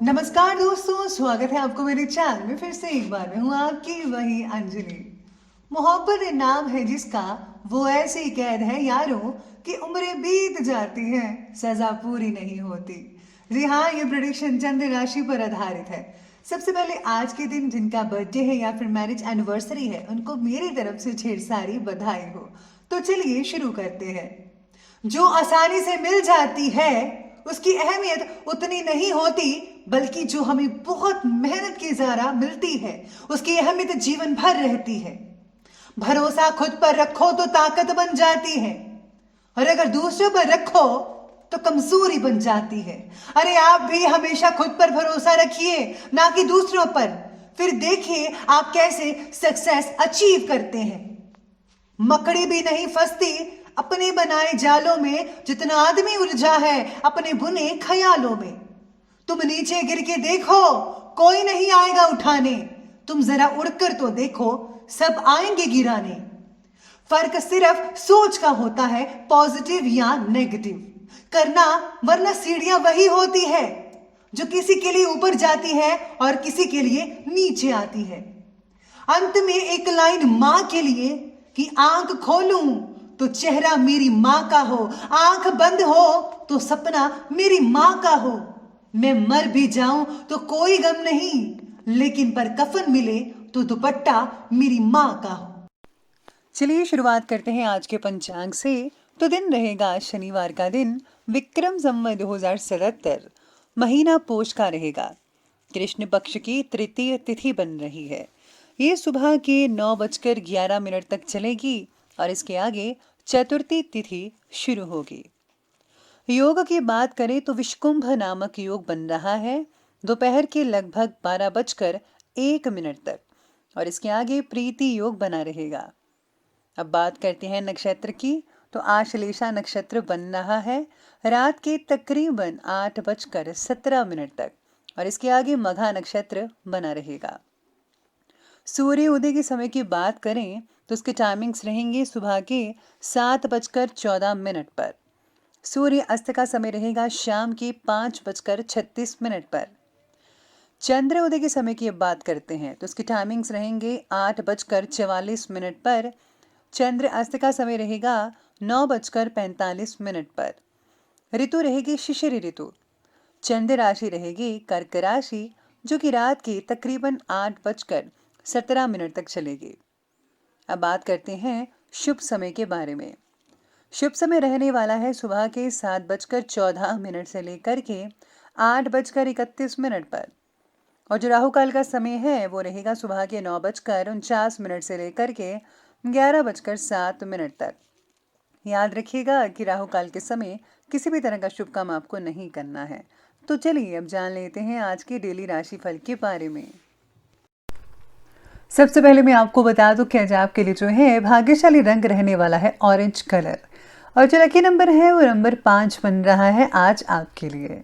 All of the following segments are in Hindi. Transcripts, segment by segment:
नमस्कार दोस्तों, स्वागत है आपको मेरे चैनल में फिर से एक बार। मैं हूँ आपकी वही अंजलि। मोहब्बत नाम है जिसका, वो ऐसी कैद है यारों कि उम्रें बीत जाती हैं, सजा पूरी नहीं होती। जी हाँ, ये प्रेडिक्शन चंद्र राशि पर आधारित है। सबसे पहले आज के दिन जिनका बर्थडे है या फिर मैरिज एनिवर्सरी है, उनको मेरी तरफ से ढेर सारी बधाई हो। तो चलिए शुरू करते हैं। जो आसानी से मिल जाती है उसकी अहमियत उतनी नहीं होती, बल्कि जो हमें बहुत मेहनत के ज़रा मिलती है उसकी अहमियत जीवन भर रहती है। भरोसा खुद पर रखो तो ताकत बन जाती है, और अगर दूसरों पर रखो तो कमजोरी बन जाती है। अरे आप भी हमेशा खुद पर भरोसा रखिए, ना कि दूसरों पर। फिर देखिए आप कैसे सक्सेस अचीव करते हैं। मकड़ी भी नहीं फंसती अपने बनाए जालों में, जितना आदमी उलझा है अपने बुने ख्यालों में। तुम नीचे गिर के देखो, कोई नहीं आएगा उठाने। तुम जरा उड़कर तो देखो, सब आएंगे गिराने। फर्क सिर्फ सोच का होता है, पॉजिटिव या नेगेटिव करना, वरना सीढ़ियां वही होती है जो किसी के लिए ऊपर जाती है और किसी के लिए नीचे आती है। अंत में एक लाइन मां के लिए कि आंख खोलूं तो चेहरा मेरी मां का हो, आंख बंद हो तो सपना मेरी मां का हो। मैं मर भी जाऊं तो कोई गम नहीं, लेकिन पर कफन मिले तो दुपट्टा मेरी मां का हो। चलिए शुरुआत करते हैं आज के पंचांग से। तो दिन रहेगा शनिवार का दिन, विक्रम संवत 2077, महीना पोष का रहेगा। कृष्ण पक्ष की तृतीय तिथि बन रही है। ये सुबह के 9:11 तक चलेगी और इसके आगे चतुर्थी तिथि शुरू होगी। योग की बात करें तो विषकुंभ नामक योग बन रहा है दोपहर के लगभग 12:01 तक, और इसके आगे प्रीति योग बना रहेगा। अब बात करते हैं नक्षत्र की, तो आश्लेषा नक्षत्र बन रहा है रात के तकरीबन 8:17 तक, और इसके आगे मघा नक्षत्र बना रहेगा। सूर्य उदय के समय की बात करें तो उसके टाइमिंग्स रहेंगे सुबह के 7:14 पर। सूर्य अस्त का समय रहेगा शाम के 5:36 पर। चंद्र उदय के समय की अब बात करते हैं तो उसके टाइमिंग्स रहेंगे 8:44 पर। चंद्र अस्त का समय रहेगा 9:45 पर। ऋतु रहेगी शिशिर ऋतु। चंद्र राशि रहेगी कर्क राशि, जो कि रात के तकरीबन 8:17 तक चलेगी। अब बात करते हैं शुभ समय के बारे में। शुभ समय रहने वाला है सुबह के 7:14 से लेकर के 8:31 पर, और जो राहु काल का समय है वो रहेगा सुबह के 9:49 से लेकर के 11:07 तक। याद रखिएगा कि राहु काल के समय किसी भी तरह का शुभ काम आपको नहीं करना है। तो चलिए अब जान लेते हैं आज के डेली राशिफल के बारे में। सबसे पहले मैं आपको बता दूं कि आज आपके लिए जो है भाग्यशाली रंग रहने वाला है ऑरेंज कलर, और जो लकी नंबर है वो नंबर 5 बन रहा है आज आपके लिए।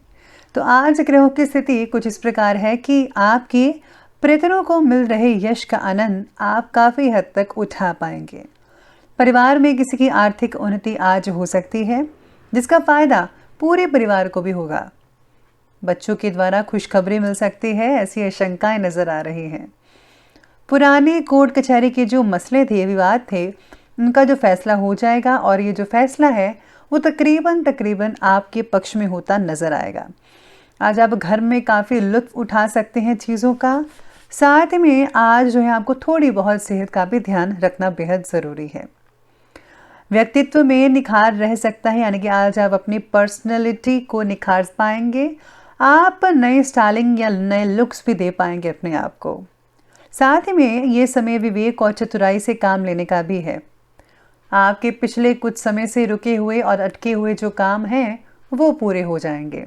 तो आज ग्रहों की स्थिति कुछ इस प्रकार है कि आपके प्रयत्नों को मिल रहे यश का आनंद आप काफ़ी हद तक उठा पाएंगे। परिवार में किसी की आर्थिक उन्नति आज हो सकती है, जिसका फायदा पूरे परिवार को भी होगा। बच्चों के द्वारा खुशखबरी मिल सकती है, ऐसी आशंकाएं नजर आ रही हैं। पुराने कोर्ट कचहरी के जो मसले थे, विवाद थे, उनका जो फैसला हो जाएगा, और ये जो फैसला है वो तकरीबन आपके पक्ष में होता नजर आएगा। आज आप घर में काफ़ी लुत्फ उठा सकते हैं चीज़ों का। साथ में आज जो है आपको थोड़ी बहुत सेहत का भी ध्यान रखना बेहद ज़रूरी है। व्यक्तित्व में निखार रह सकता है, यानी कि आज आप अपनी पर्सनैलिटी को निखार पाएंगे। आप नए स्टाइलिंग या नए लुक्स भी दे पाएंगे अपने आप को। साथ ही में ये समय विवेक और चतुराई से काम लेने का भी है। आपके पिछले कुछ समय से रुके हुए और अटके हुए जो काम हैं वो पूरे हो जाएंगे।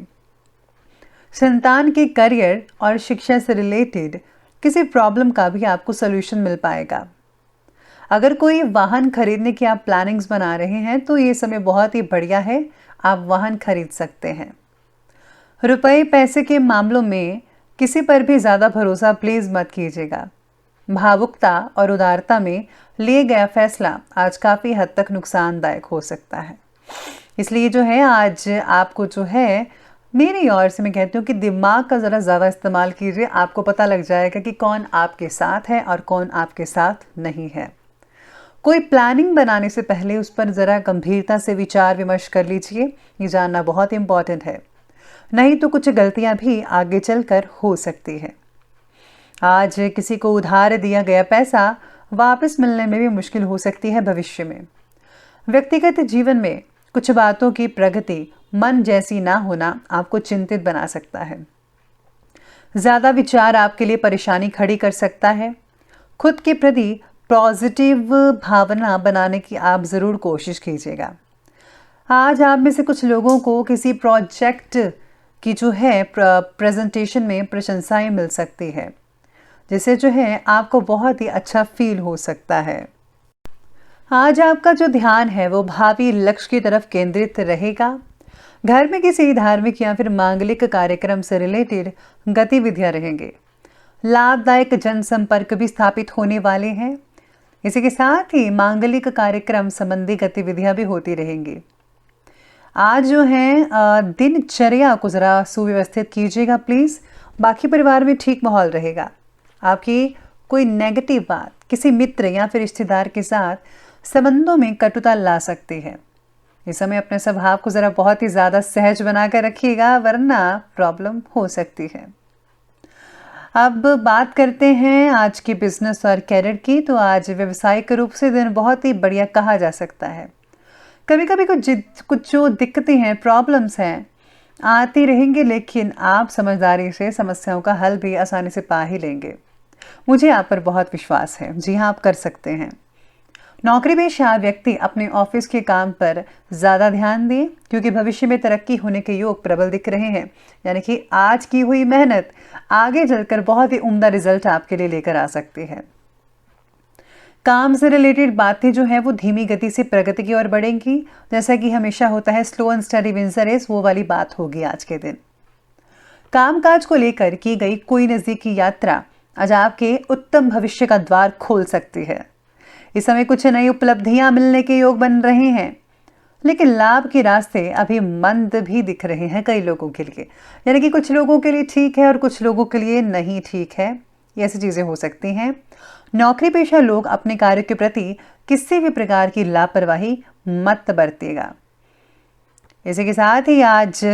संतान के करियर और शिक्षा से रिलेटेड किसी प्रॉब्लम का भी आपको सलूशन मिल पाएगा। अगर कोई वाहन खरीदने की आप प्लानिंग्स बना रहे हैं तो ये समय बहुत ही बढ़िया है, आप वाहन खरीद सकते हैं। रुपए पैसे के मामलों में किसी पर भी ज़्यादा भरोसा प्लीज़ मत कीजिएगा। भावुकता और उदारता में लिए गया फैसला आज काफ़ी हद तक नुकसानदायक हो सकता है। इसलिए जो है आज आपको जो है मेरी ओर से मैं कहती हूँ कि दिमाग का ज़रा ज़्यादा इस्तेमाल कीजिए, आपको पता लग जाएगा कि कौन आपके साथ है और कौन आपके साथ नहीं है। कोई प्लानिंग बनाने से पहले उस पर ज़रा गंभीरता से विचार विमर्श कर लीजिए, ये जानना बहुत इंपॉर्टेंट है। नहीं तो कुछ गलतियां भी आगे चलकर हो सकती है। आज किसी को उधार दिया गया पैसा वापस मिलने में भी मुश्किल हो सकती है भविष्य में। व्यक्तिगत जीवन में कुछ बातों की प्रगति मन जैसी ना होना आपको चिंतित बना सकता है। ज़्यादा विचार आपके लिए परेशानी खड़ी कर सकता है। खुद के प्रति पॉजिटिव भावना बनाने की आप ज़रूर कोशिश कीजिएगा। आज आप में से कुछ लोगों को किसी प्रोजेक्ट की जो है प्रेजेंटेशन में प्रशंसाएं मिल सकती है, जिससे जो है आपको बहुत ही अच्छा फील हो सकता है। आज आपका जो ध्यान है वो भावी लक्ष्य की तरफ केंद्रित रहेगा। घर में किसी धार्मिक या फिर मांगलिक कार्यक्रम से रिलेटेड गतिविधियां रहेंगे। लाभदायक जनसंपर्क भी स्थापित होने वाले हैं। इसी के साथ ही मांगलिक कार्यक्रम संबंधी गतिविधियां भी होती रहेंगी। आज जो है दिनचर्या को ज़रा सुव्यवस्थित कीजिएगा प्लीज़। बाकी परिवार में ठीक माहौल रहेगा। आपकी कोई नेगेटिव बात किसी मित्र या फिर रिश्तेदार के साथ संबंधों में कटुता ला सकती है। इस समय अपने स्वभाव को ज़रा बहुत ही ज़्यादा सहज बनाकर रखिएगा, वरना प्रॉब्लम हो सकती है। अब बात करते हैं आज की बिजनेस और कैरियर की। तो आज व्यवसायिक रूप से दिन बहुत ही बढ़िया कहा जा सकता है। कभी कभी कुछ जो दिक्कतें हैं, प्रॉब्लम्स हैं, आती रहेंगी, लेकिन आप समझदारी से समस्याओं का हल भी आसानी से पा ही लेंगे। मुझे आप पर बहुत विश्वास है। जी हाँ, आप कर सकते हैं। नौकरीपेशा व्यक्ति अपने ऑफिस के काम पर ज़्यादा ध्यान दें, क्योंकि भविष्य में तरक्की होने के योग प्रबल दिख रहे हैं। यानी कि आज की हुई मेहनत आगे चलकर बहुत ही उम्दा रिजल्ट आपके लिए लेकर आ सकती है। काम से रिलेटेड बातें जो है वो धीमी गति से प्रगति की ओर बढ़ेंगी। जैसा कि हमेशा होता है, slow and steady wins the race, वो वाली बात होगी आज के दिन। कामकाज को लेकर की गई कोई नज़दीकी यात्रा आज आपके उत्तम भविष्य का द्वार खोल सकती है। इस समय कुछ नई उपलब्धियां मिलने के योग बन रहे हैं, लेकिन लाभ के रास्ते अभी मंद भी दिख रहे हैं कई लोगों के लिए। यानी कि कुछ लोगों के लिए ठीक है और कुछ लोगों के लिए नहीं ठीक है। ये ऐसी चीज़ें हो सकती हैं। नौकरी पेशा लोग अपने कार्य के प्रति किसी भी प्रकार की लापरवाही मत बरतिएगा। इसी के साथ ही आज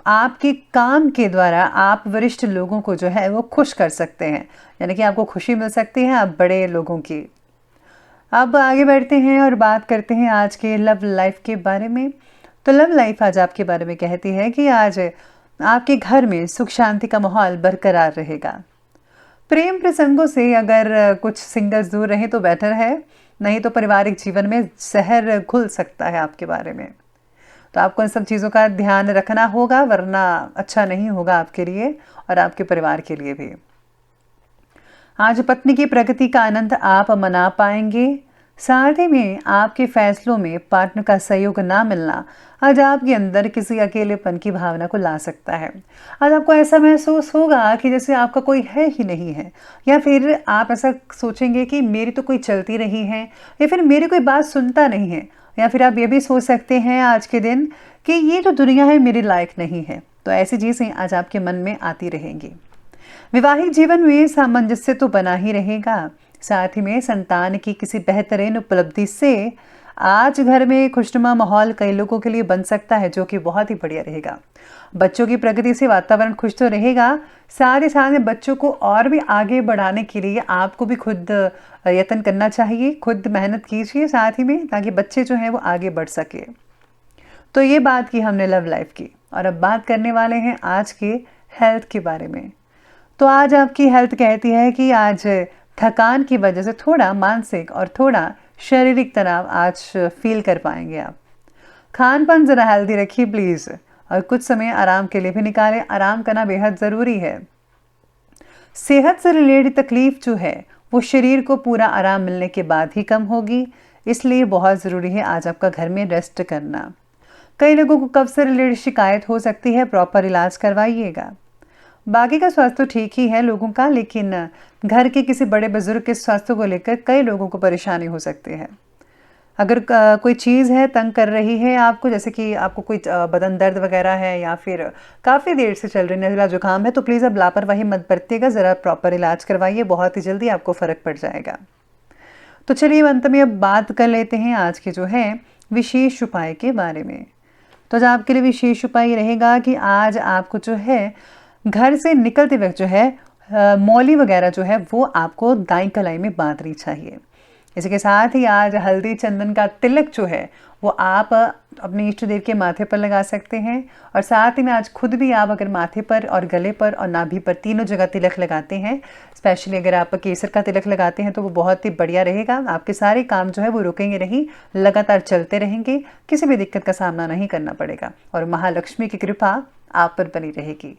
आपके काम के द्वारा आप वरिष्ठ लोगों को जो है वो खुश कर सकते हैं। यानी कि आपको खुशी मिल सकती है आप बड़े लोगों की। अब आगे बढ़ते हैं और बात करते हैं आज के लव लाइफ के बारे में। तो लव लाइफ आज आपके बारे में कहती है कि आज आपके घर में सुख शांति का माहौल बरकरार रहेगा। प्रेम प्रसंगों से अगर कुछ सिंगल्स दूर रहें तो बेटर है, नहीं तो पारिवारिक जीवन में जहर घुल सकता है आपके बारे में। तो आपको इन सब चीज़ों का ध्यान रखना होगा, वरना अच्छा नहीं होगा आपके लिए और आपके परिवार के लिए भी। आज पत्नी की प्रगति का आनंद आप मना पाएंगे। साथ ही में आपके फैसलों में पार्टनर का सहयोग ना मिलना आज आपके अंदर किसी अकेलेपन की भावना को ला सकता है। आज आपको ऐसा महसूस होगा कि जैसे आपका कोई है ही नहीं है, या फिर आप ऐसा सोचेंगे कि मेरी तो कोई चलती नहीं है, या फिर मेरी कोई बात सुनता नहीं है, या फिर आप ये भी सोच सकते हैं आज के दिन कि ये जो दुनिया है मेरे लायक नहीं है। तो ऐसी चीज़ें आज आपके मन में आती रहेंगी। वैवाहिक जीवन में सामंजस्य तो बना ही रहेगा। साथ ही में संतान की किसी बेहतरीन उपलब्धि से आज घर में खुशनुमा माहौल कई लोगों के लिए बन सकता है, जो कि बहुत ही बढ़िया रहेगा। बच्चों की प्रगति से वातावरण खुश तो रहेगा। साथ ही साथ में बच्चों को और भी आगे बढ़ाने के लिए आपको भी खुद यत्न करना चाहिए, खुद मेहनत कीजिए साथ ही में, ताकि बच्चे जो हैं वो आगे बढ़ सके। तो ये बात की हमने लव लाइफ की, और अब बात करने वाले हैं आज के हेल्थ के बारे में। तो आज आपकी हेल्थ कहती है कि आज थकान की वजह से थोड़ा मानसिक और थोड़ा शारीरिक तनाव आज फील कर पाएंगे आप। खान पान ज़रा हेल्दी रखिए प्लीज़, और कुछ समय आराम के लिए भी निकालें। आराम करना बेहद ज़रूरी है। सेहत से रिलेटेड तकलीफ जो है वो शरीर को पूरा आराम मिलने के बाद ही कम होगी, इसलिए बहुत ज़रूरी है आज आपका घर में रेस्ट करना। कई लोगों को कब्ज से रिलेटेड शिकायत हो सकती है, प्रॉपर इलाज करवाइएगा। बाकी का स्वास्थ्य तो ठीक ही है लोगों का, लेकिन घर के किसी बड़े बुजुर्ग के स्वास्थ्य को लेकर कई लोगों को परेशानी हो सकती है। अगर कोई चीज़ है तंग कर रही है आपको, जैसे कि आपको कोई बदन दर्द वगैरह है या फिर काफ़ी देर से चल रही नज़ला जुकाम है, तो प्लीज़ अब लापरवाही मत बरतिएगा, ज़रा प्रॉपर इलाज करवाइए, बहुत ही जल्दी आपको फ़र्क पड़ जाएगा। तो चलिए अंत में अब बात कर लेते हैं आज के जो है विशेष उपाय के बारे में। तो आज आपके लिए विशेष उपाय रहेगा कि आज आपको जो है घर से निकलते वक्त जो है मौली वगैरह जो है वो आपको दाईं कलाई में बांधनी चाहिए। इसी के साथ ही आज हल्दी चंदन का तिलक जो है वो आप अपने इष्ट देव के माथे पर लगा सकते हैं। और साथ ही में आज खुद भी आप अगर माथे पर और गले पर और नाभि पर तीनों जगह तिलक लगाते हैं, स्पेशली अगर आप केसर का तिलक लगाते हैं तो वो बहुत ही बढ़िया रहेगा। आपके सारे काम जो है वो रुकेंगे नहीं, लगातार चलते रहेंगे, किसी भी दिक्कत का सामना नहीं करना पड़ेगा और महालक्ष्मी की कृपा आप पर बनी रहेगी।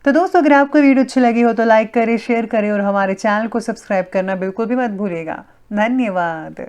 तो दोस्तों, अगर आपको वीडियो अच्छी लगी हो तो लाइक करें, शेयर करें और हमारे चैनल को सब्सक्राइब करना बिल्कुल भी मत भूलिएगा। धन्यवाद।